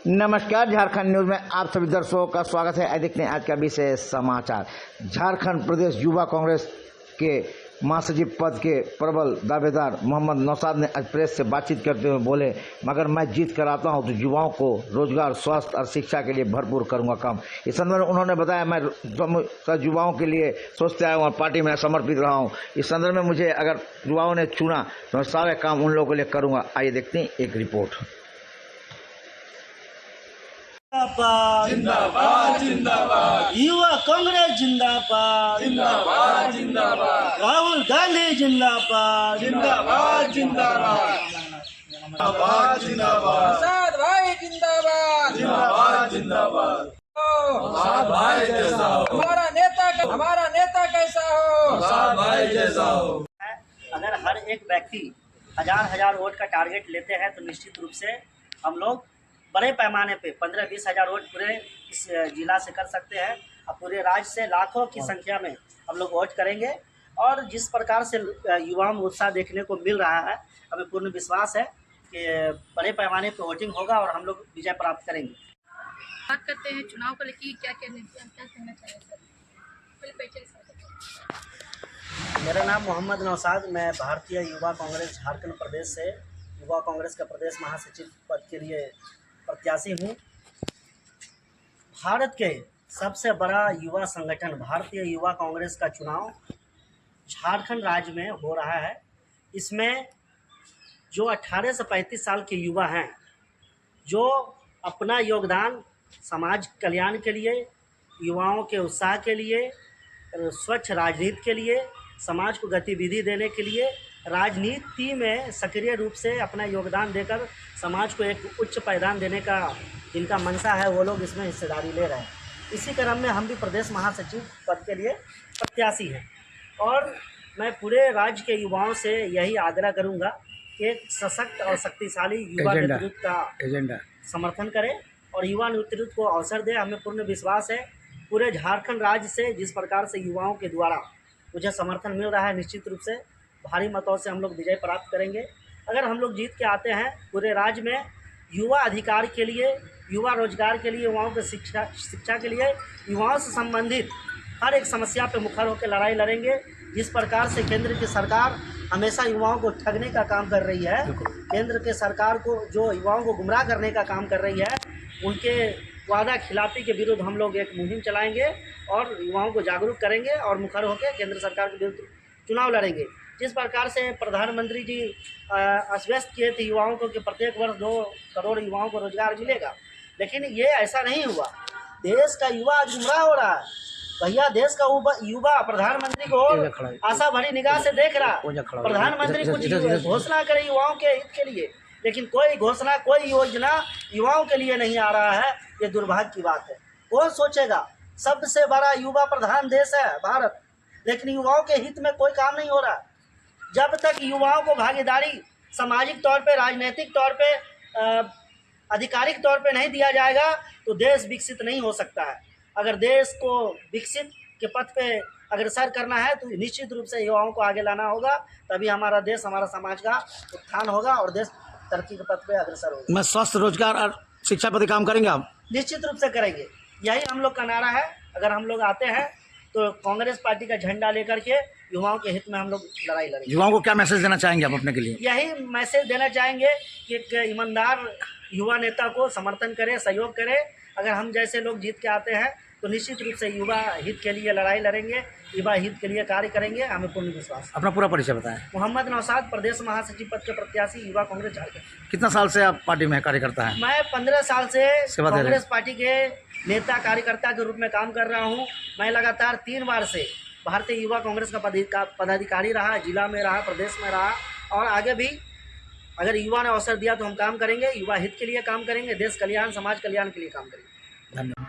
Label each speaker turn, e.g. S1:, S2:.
S1: नमस्कार, झारखंड न्यूज में आप सभी दर्शकों का स्वागत है। देखते हैं आज का विशेष समाचार। झारखंड प्रदेश युवा कांग्रेस के महासचिव पद के प्रबल दावेदार मोहम्मद नौशाद ने आज प्रेस से बातचीत करते हुए बोले, मगर मैं जीत कर आता हूं तो युवाओं को रोजगार, स्वास्थ्य और शिक्षा के लिए भरपूर करूंगा काम। इस संदर्भ में उन्होंने बताया, मैं युवाओं के लिए सोचते आया हूँ और पार्टी में समर्पित रहा हूँ। इस संदर्भ में मुझे अगर युवाओं ने चुना तो मैं सारे काम उन लोगों के लिए करूँगा। आइए देखते हैं एक रिपोर्ट।
S2: जिंदाबाद जिंदाबाद
S3: युवा कांग्रेस जिंदाबाद
S2: जिंदाबाद जिंदाबाद
S3: राहुल गांधी जिंदाबाद
S2: जिंदाबाद जिंदाबाद जिंदाबाद जिंदाबाद
S4: नौशाद भाई जिंदाबाद
S2: जिंदाबाद जिंदाबाद नौशाद भाई जैसा हो,
S4: हमारा नेता कैसा हो,
S2: नौशाद भाई जैसा हो।
S3: अगर हर एक व्यक्ति हजार वोट का टारगेट लेते हैं तो निश्चित रूप से हम लोग बड़े पैमाने पे 15-20 हज़ार वोट पूरे इस जिला से कर सकते हैं और पूरे राज्य से लाखों की संख्या में हम लोग वोट करेंगे। और जिस प्रकार से युवाओं में उत्साह देखने को मिल रहा है, हमें पूर्ण विश्वास है कि बड़े पैमाने पे वोटिंग होगा और हम लोग विजय प्राप्त करेंगे।
S5: बात करते हैं चुनाव को लेकर, क्या कहना चाहिए सर? पहले परिचय सर।
S3: मेरा नाम मोहम्मद नौशाद, मैं भारतीय युवा कांग्रेस झारखंड प्रदेश से युवा कांग्रेस का प्रदेश महासचिव पद के लिए प्रत्याशी हूँ। भारत के सबसे बड़ा युवा संगठन भारतीय युवा कांग्रेस का चुनाव झारखंड राज्य में हो रहा है। इसमें जो 18 से 35 साल के युवा हैं, जो अपना योगदान समाज कल्याण के लिए, युवाओं के उत्साह के लिए, स्वच्छ राजनीति के लिए, समाज को गतिविधि देने के लिए, राजनीति में सक्रिय रूप से अपना योगदान देकर समाज को एक उच्च पायदान देने का जिनका मंशा है, वो लोग इसमें हिस्सेदारी ले रहे हैं। इसी क्रम में हम भी प्रदेश महासचिव पद के लिए प्रत्याशी हैं और मैं पूरे राज्य के युवाओं से यही आग्रह करूंगा कि एक सशक्त और शक्तिशाली युवा नेतृत्व का एजेंडा समर्थन करें और युवा नेतृत्व को अवसर दें। हमें पूर्ण विश्वास है पूरे झारखंड राज्य से जिस प्रकार से युवाओं के द्वारा मुझे समर्थन मिल रहा है, निश्चित रूप से भारी मतों से हम लोग विजय प्राप्त करेंगे। अगर हम लोग जीत के आते हैं, पूरे राज्य में युवा अधिकार के लिए, युवा रोजगार के लिए, युवाओं के शिक्षा के लिए, युवाओं से संबंधित हर एक समस्या पे मुखर होकर लड़ाई लड़ेंगे। जिस प्रकार से केंद्र की सरकार हमेशा युवाओं को ठगने का काम कर रही है, केंद्र के सरकार को जो युवाओं को गुमराह करने का काम कर रही है, उनके वादा खिलाफी के विरुद्ध हम लोग एक मुहिम चलाएंगे और युवाओं को जागरूक करेंगे और मुखर होकर केंद्र सरकार के विरुद्ध चुनाव लड़ेंगे। जिस प्रकार से प्रधानमंत्री जी आश्वस्त किए थे युवाओं को कि प्रत्येक वर्ष 2 करोड़ युवाओं को रोजगार मिलेगा, लेकिन ये ऐसा नहीं हुआ। देश का युवा आज गुमराह हो रहा है। भैया, देश का युवा प्रधानमंत्री को आशा भरी निगाह से देख रहा है। प्रधानमंत्री कुछ घोषणा करे युवाओं के हित के लिए, लेकिन कोई घोषणा, कोई योजना युवाओं के लिए नहीं आ रहा है। ये दुर्भाग्य की बात है। कौन सोचेगा? सबसे बड़ा युवा प्रधान देश है भारत, लेकिन युवाओं के हित में कोई काम नहीं हो रहा। जब तक युवाओं को भागीदारी सामाजिक तौर पे, राजनीतिक तौर पे, आधिकारिक तौर पे नहीं दिया जाएगा तो देश विकसित नहीं हो सकता है। अगर देश को विकसित के पथ पे अग्रसर करना है तो निश्चित रूप से युवाओं को आगे लाना होगा, तभी हमारा देश, हमारा समाज का उत्थान होगा और देश तरक्की के पथ पे अग्रसर होगा।
S1: मैं स्वास्थ्य, रोजगार और शिक्षा पर काम करेंगे आप?
S3: निश्चित रूप से करेंगे। यही हम लोग का नारा है। अगर हम लोग आते हैं तो कांग्रेस पार्टी का झंडा लेकर के युवाओं के हित में हम लोग लड़ाई लड़ेंगे।
S1: युवाओं को क्या मैसेज देना चाहेंगे आप अपने के लिए?
S3: यही मैसेज देना चाहेंगे कि एक ईमानदार युवा नेता को समर्थन करें, सहयोग करें। अगर हम जैसे लोग जीत के आते हैं तो निश्चित रूप से युवा हित के लिए लड़ाई लड़ेंगे, युवा हित के लिए कार्य करेंगे। हमें पूर्ण विश्वास।
S1: अपना पूरा परिचय बताएं।
S3: मोहम्मद नौशाद, प्रदेश महासचिव पद के प्रत्याशी, युवा कांग्रेस झारखंड।
S1: कितना साल से आप पार्टी में कार्यकर्ता हैं?
S3: मैं 15 साल से
S1: सेवा दे रहे हैं।
S3: कांग्रेस पार्टी के नेता कार्यकर्ता के रूप में काम कर रहा हूं। मैं लगातार 3 बार से भारतीय युवा कांग्रेस का पदाधिकारी रहा, जिला में रहा, प्रदेश में रहा और आगे भी अगर युवा ने अवसर दिया तो हम काम करेंगे। युवा हित के लिए काम करेंगे, देश कल्याण, समाज कल्याण के लिए काम करेंगे।
S1: धन्यवाद।